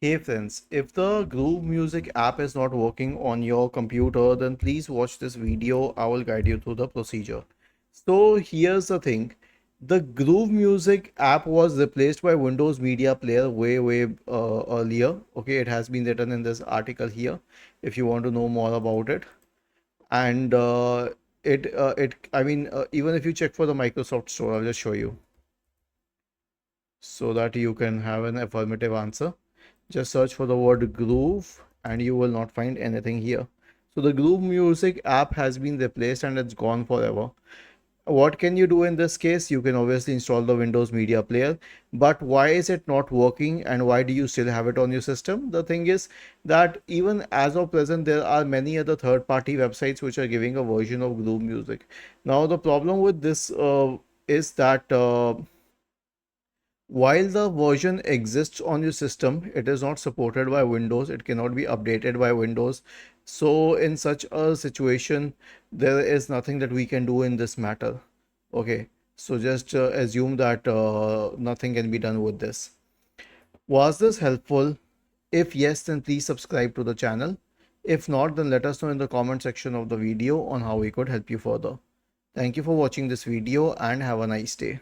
Hey friends, if the Groove Music app is not working on your computer, then please watch this video. I will guide you through the procedure. So here's the thing. The Groove Music app was replaced by Windows Media Player way earlier. Okay, it has been written in this article here if you want to know more about it. And even if you check for the Microsoft Store, I'll just show you so that you can have an affirmative answer. Just search for the word groove and you will not find anything here. So the Groove Music app has been replaced and it's gone forever. What can you do in this case? You can obviously install the Windows Media Player, but why is it not working and why do you still have it on your system? The thing is that even as of present, there are many other third-party websites which are giving a version of Groove Music. Now, the problem with this is that while the version exists on your system, it is not supported by Windows. It cannot be updated by Windows. So in such a situation, there is nothing that we can do in this matter. Okay, so just assume that nothing can be done with this. Was this helpful? If yes, then please subscribe to the channel. If not, then let us know in the comment section of the video on how we could help you further. Thank you for watching this video and have a nice day.